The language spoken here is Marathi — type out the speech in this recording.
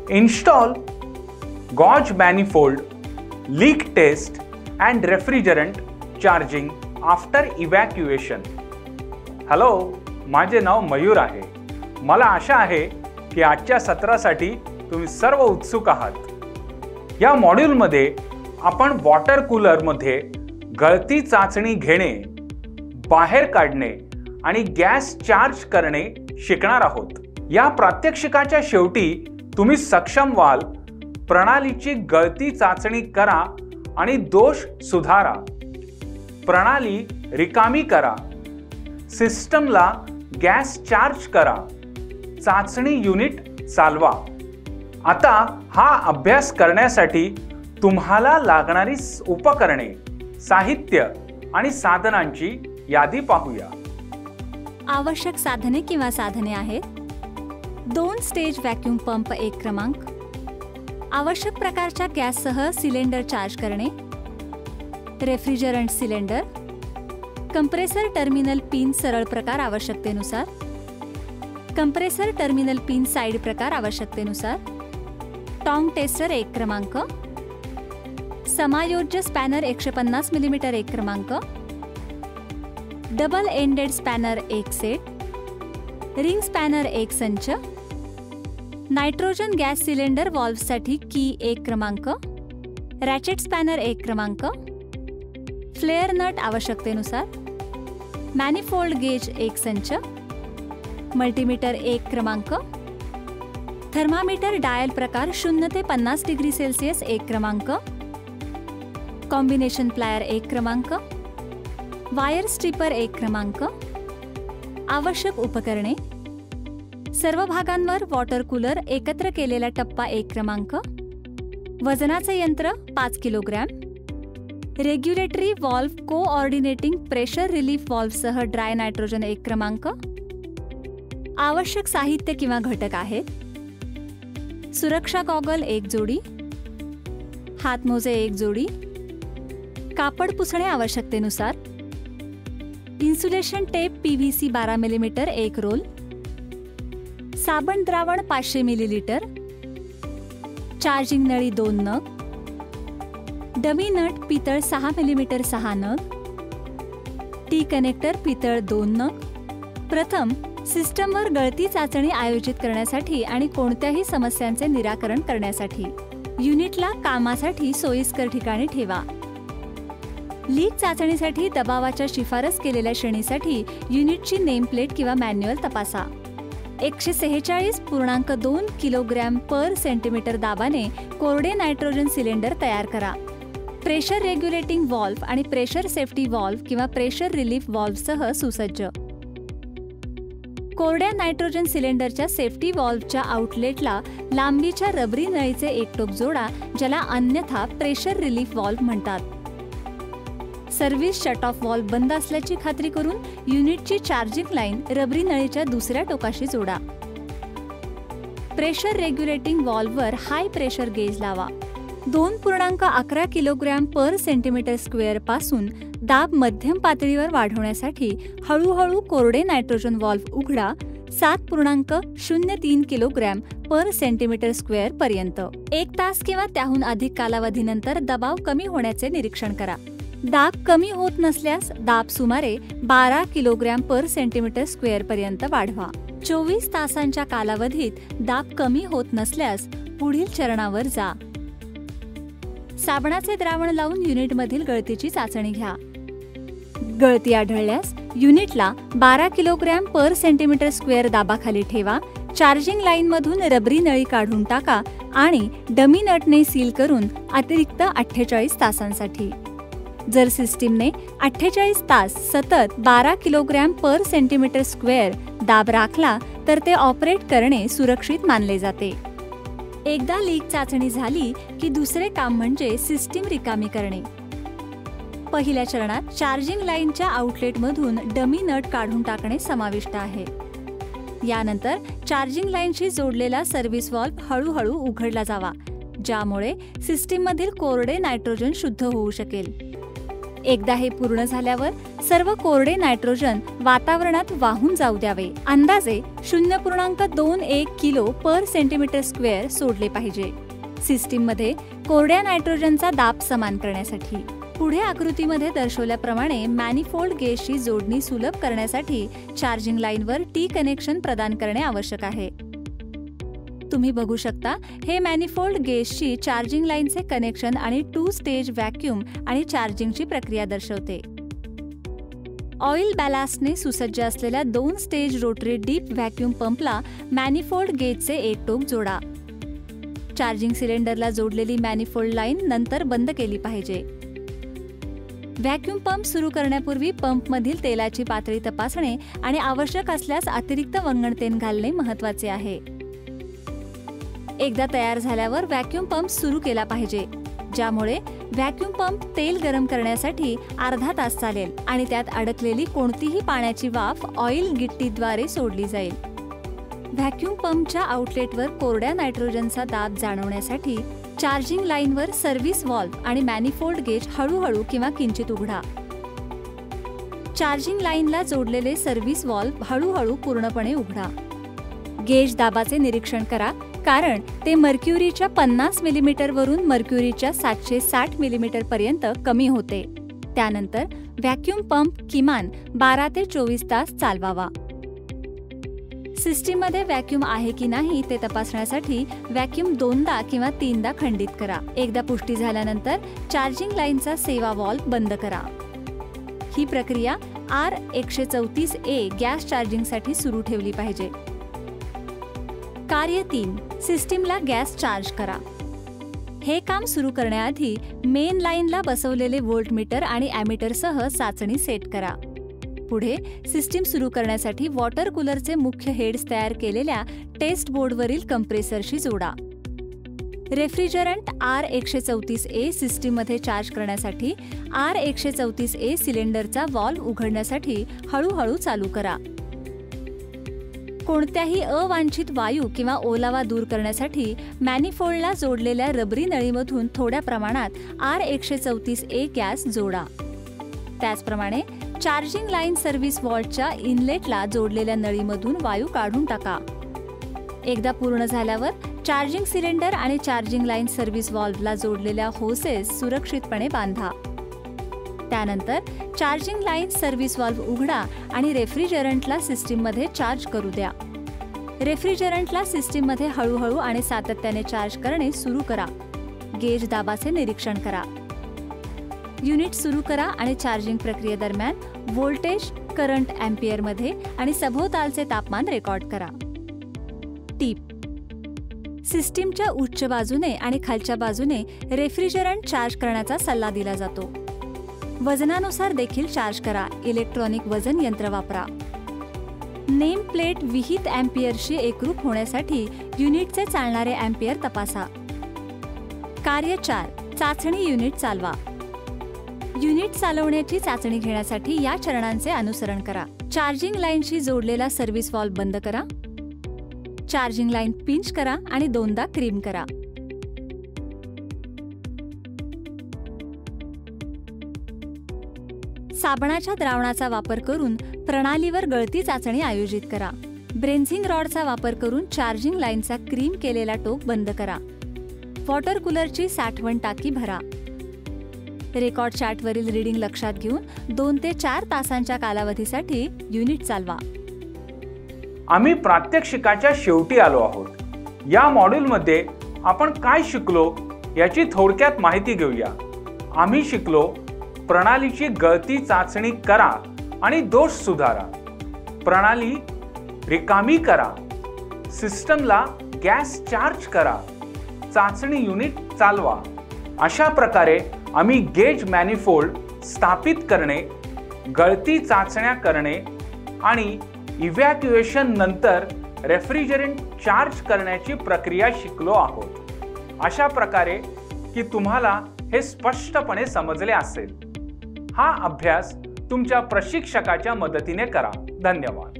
Install gauge manifold, leak test and refrigerant charging after evacuation. Hello, माझे नाव मयूर आहे. मला आशा आहे की आजच्या सत्रासाठी तुम्ही सर्व उत्सुक आहात. या मॉड्यूलमध्ये आपण वॉटर कूलरमध्ये गळती चाचणी घेणे, बाहेर काढणे आणि गॅस चार्ज करणे शिकणार आहोत. या प्रात्यक्षिकाच्या शेवटी तुम्ही सक्षम व्हाल प्रणालीची गळती चाचणी करा आणि दोष सुधारा, प्रणाली रिकामी करा, सिस्टमला गॅस चार्ज करा, चाचणी युनिट चालवा. आता हा अभ्यास करण्यासाठी तुम्हाला लागणारी उपकरणे, साहित्य आणि साधनांची यादी पाहूया. आवश्यक साधने किंवा साधने आहेत: 2 स्टेज व्हॅक्यूम पंप 1 क्रमांक, आवश्यक प्रकारच्या गॅससह सिलेंडर चार्ज करणे, refrigerant cylinder, compressor terminal pin सरळ प्रकार आवश्यकतेनुसार, कंप्रेसर टर्मिनल पिन साइड प्रकार आवश्यकतेनुसार, टॉंग टेस्टर 1 क्रमांक, समायोज्य स्पॅनर 150 मिमी 1 क्रमांक, double ended spanner 1 set, ring spanner 1 संच, नायट्रोजन गॅस सिलेंडर व्हॉल्व्हसाठी की 1 क्रमांक, रॅचेट स्पॅनर 1 क्रमांक, फ्लेअर नट आवश्यकतेनुसार, मॅनिफोल्ड गेज 1 संच, मल्टीमीटर 1 क्रमांक, थर्मामीटर डायल प्रकार 0 ते 50 डिग्री सेल्सिअस 1 क्रमांक, कॉम्बिनेशन प्लायर 1 क्रमांक, वायर स्ट्रिपर 1 क्रमांक. आवश्यक उपकरणे: सर्व भागांवर वॉटर कूलर एकत्र केलेला टप्पा 1 क्रमांक, वजनाचे यंत्र 5 kilogram, regulatory valve coordinating pressure relief व्हॉल्व्हसह ड्राय नायट्रोजन 1 क्रमांक. आवश्यक साहित्य किंवा घटक आहेत: सुरक्षा गॉगल 1 जोडी, हातमोजे 1 जोडी, कापड पुसणे आवश्यकतेनुसार, इन्सुलेशन टेप PVC 12 मिमी 1 रोल, साबण द्रावण 500 मिलीलिटर, चार्जिंग नळी 2 नग, डमी नट पितळ 6 मिमी 6 नग, टी कनेक्टर पितळ 2 नग. प्रथम, सिस्टमवर गळती चाचणी आयोजित करण्यासाठी आणि कोणत्याही समस्यांचे निराकरण करण्यासाठी युनिटला कामासाठी सोयीस्कर ठिकाणी ठेवा. लीक चाचणीसाठी दबावाच्या शिफारस केलेल्या श्रेणीसाठी युनिटची नेमप्लेट किंवा मॅन्युअल तपासा. 146.2 किलोग्रॅम पर सेंटीमीटर दाबाने कोरडे नायट्रोजन सिलेंडर तयार करा. प्रेशर रेग्युलेटिंग व्हॉल्व्ह आणि प्रेशर सेफ्टी व्हॉल्व्ह किंवा प्रेशर रिलीफ व्हॉल्व्हसह सुसज्ज. कोरड्या नायट्रोजन सिलेंडरच्या सेफ्टी व्हॉल्व्हच्या आउटलेटला लांबीच्या रबरी नळीचे एक टोक जोडा, ज्याला अन्यथा प्रेशर रिलीफ व्हॉल्व्ह म्हणतात. सर्व्हिस शट ऑफ व्हॉल्व्ह बंद असल्याची खात्री करून युनिटची चार्जिंग लाईन रबरी नळीच्या दुसऱ्या टोकाशी जोडा. प्रेशर रेग्युलेटिंग व्हॉल्व्हवर हाय प्रेशर गेज लावा. 2.11 किलोग्रॅम पर सेंटीमीटर स्क्वेअर पासून दाब मध्यम पातळीवर वाढवण्यासाठी हळूहळू कोरडे नायट्रोजन व्हॉल्व्ह उघडा. 7.03 किलोग्रॅम पर सेंटीमीटर स्क्वेअर पर्यंत 1 तास किंवा त्याहून अधिक कालावधीनंतर दबाव कमी होण्याचे निरीक्षण करा. दाब कमी होत नसल्यास दाब सुमारे 12 किलोग्रॅम पर सेंटीमीटर स्क्वेअर पर्यंत वाढवा. 24 तासांच्या कालावधीत दाब कमी होत नसल्यास पुढील चरणावर जा. साबणाचे द्रावण लावून युनिटमधील गळतीची चाचणी घ्या. गळती आढळल्यास युनिटला 12 किलोग्रॅम पर सेंटीमीटर स्क्वेअर दाबाखाली ठेवा. चार्जिंग लाईनमधून रबरी नळी काढून टाका आणि डमी नटने सील करून अतिरिक्त 48 तासांसाठी. जर सिस्टीमने 48 तास सतत 12 किलोग्रॅम पर सेंटीमीटर स्क्वेअर दाब राखला तर ते ऑपरेट करणे सुरक्षित मानले जाते. एकदा लीक चाचणी झाली की दुसरे काम म्हणजे सिस्टीम रिकामी करणे. पहिल्या चरणात चार्जिंग लाईनच्या आउटलेटमधून डमी नट काढून टाकणे समाविष्ट आहे. यानंतर चार्जिंग लाईनशी जोडलेला सर्व्हिस व्हॉल्व्ह हळूहळू उघडला जावा, ज्यामुळे सिस्टीममधील कोरडे नायट्रोजन शुद्ध होऊ शकेल. एकदा हे पूर्ण झाल्यावर सर्व कोरडे नायट्रोजन वातावरणात वाहून जाऊ द्यावे. अंदाजे 0.21 किलो पर सेंटीमीटर स्क्वेअर सोडले पाहिजे सिस्टीममध्ये कोरड्या नायट्रोजनचा दाब समान करण्यासाठी. पुढे आकृतीमध्ये दर्शवल्याप्रमाणे मॅनिफोल्ड गेजची जोडणी सुलभ करण्यासाठी चार्जिंग लाईनवर टी कनेक्शन प्रदान करणे आवश्यक आहे. तुम्ही बघू शकता हे मॅनिफोल्ड गेजची चार्जिंग लाईनचे कनेक्शन आणि 2 स्टेज व्हॅक्यूम आणि चार्जिंगची प्रक्रिया दर्शवते. ऑइल बॅलास्टने सुसज्ज असलेल्या 2 स्टेज रोटरी डीप व्हॅक्यूम पंपला मॅनिफोल्ड गेजचे एक टोक जोडा. चार्जिंग सिलेंडरला जोडलेली मॅनिफोल्ड लाईन नंतर बंद केली पाहिजे. व्हॅक्यूम पंप सुरू करण्यापूर्वी पंपमधील तेलाची पातळी तपासणे आणि आवश्यक असल्यास अतिरिक्त वंगण तेल घालणे महत्त्वाचे आहे. एकदा तयार झाल्यावर व्हॅक्यूम पंप सुरू केला पाहिजे, ज्यामुळे व्हॅक्यूम पंप तेल गरम करण्यासाठी अर्धा तास चालेल आणि त्यात अडकलेली कोणतीही पाण्याची वाफ ऑइल गिट्टीद्वारे सोडली जाईल. व्हॅक्यूम पंपच्या आउटलेटवर कोरड्या नायट्रोजनचा दाब जाणवण्यासाठी चार्जिंग लाईनवर सर्व्हिस व्हॉल्व्ह आणि मॅनिफोल्ड गेज हळूहळू किंवा किंचित उघडा. चार्जिंग लाईनला जोडलेले सर्व्हिस व्हॉल्व्ह हळूहळू पूर्णपणे उघडा. गेज दाबाचे निरीक्षण करा, कारण ते मर्क्युरीच्या 50 मिलीमीटर वरून मर्क्युरीच्या 760 मिलीमीटर पर्यंत कमी होते. त्यानंतर व्हॅक्यूम पंप किमान 12 ते 24 तास चालवावा. सिस्टीममध्ये व्हॅक्यूम आहे की नाही ते तपासण्यासाठी व्हॅक्यूम 2दा किंवा 3दा खंडित करा. एकदा पुष्टी झाल्यानंतर चार्जिंग लाईनचा सेवा व्हॉल्व्ह बंद करा. ही प्रक्रिया R134A गॅस चार्जिंगसाठी सुरू ठेवली पाहिजे. कार्य 3. सिस्टीमला गॅस चार्ज करा. हे काम सुरू करण्याआधी मेन लाईनला बसवलेले व्होल्टमीटर आणि ॲमीटरसह चाचणी सेट करा. पुढे सिस्टीम सुरू करण्यासाठी वॉटर कूलरचे मुख्य हेड्स तयार केलेल्या टेस्ट बोर्डवरील कंप्रेसरशी जोडा. रेफ्रिजरंट R134A सिस्टीममध्ये चार्ज करण्यासाठी R134A सिलेंडरचा व्हॉल्व्ह उघडण्यासाठी हळूहळू चालू करा. कोणत्याही अवांछित वायू किंवा ओलावा दूर करण्यासाठी मॅनिफोल्डला जोडलेल्या रबरी नळीमधून थोड्या प्रमाणात R134A गॅस जोडा. त्याचप्रमाणे चार्जिंग लाईन सर्व्हिस व्हॉल्व्हच्या इनलेटला जोडलेल्या नळीमधून वायू काढून टाका. एकदा पूर्ण झाल्यावर चार्जिंग सिलेंडर आणि चार्जिंग लाईन सर्व्हिस व्हॉल्व्हला जोडलेल्या होसेस सुरक्षितपणे बांधा. त्यानंतर चार्जिंग लाईन सर्व्हिस व्हॉल्व्ह उघडा आणि रेफ्रिजरंटला सिस्टीममध्ये चार्ज करू द्या. रेफ्रिजरंटला सिस्टीममध्ये हळूहळू आणि सातत्याने चार्ज करणे सुरू करा. गेज दाबाचे निरीक्षण करा. युनिट सुरू करा आणि चार्जिंग प्रक्रियेदरम्यान व्होल्टेज, करंट अँपिअरमध्ये आणि सभोवतालचे तापमान रेकॉर्ड करा. टीप: सिस्टीमच्या उच्च बाजूने आणि खालच्या बाजूने रेफ्रिजरंट चार्ज करण्याचा सल्ला दिला जातो. वजनानुसार देखील चार्ज करा. इलेक्ट्रॉनिक वजन यंत्र वापरा. नेम प्लेट विहित अँपिअरशी एकरूप होण्यासाठी युनिटचे चालणारे अँपिअर तपासा. कार्य 4. चाचणी युनिट चालवा. युनिट चालवण्याची चाचणी घेण्यासाठी या चरणांचे अनुसरण करा. चार्जिंग लाईनशी जोडलेला सर्व्हिस व्हॉल्व्ह बंद करा. चार्जिंग लाईन पिंच करा आणि 2दा क्रीम करा. साबणाच्या द्रावणाचा वापर करून प्रणालीवर गळती चाचणी आयोजित करा. ब्रेन्झिंग रॉडचा वापर करून चार्जिंग लाईनचा क्रीम केलेला टोक बंद करा. वॉटर कूलरची साठवण टाकी भरा. रेकॉर्ड चार्टवरील रीडिंग लक्षात घेऊन 2 ते 4 तासांच्या कालावधीसाठी युनिट चालवा. आम्ही प्रात्यक्षिकाच्या शेवटी आलो आहोत. या मॉड्यूलमध्ये आपण काय शिकलो याची थोडक्यात माहिती घेऊया. आम्ही शिकलो प्रणालीची गळती चाचणी करा आणि दोष सुधारा. प्रणाली रिकामी करा. सिस्टमला गॅस चार्ज करा. चाचणी युनिट चालवा. अशा प्रकारे आम्ही गेज मॅनिफोल्ड स्थापित करणे, गळती चाचण्या करणे आणि इव्हॅक्युएशन नंतर रेफ्रिजरंट चार्ज करण्याची प्रक्रिया शिकलो आहोत. अशा प्रकारे की तुम्हाला हे स्पष्टपणे समजले असेल. हा अभ्यास तुमच्या प्रशिक्षकाच्या मदतीने करा. धन्यवाद.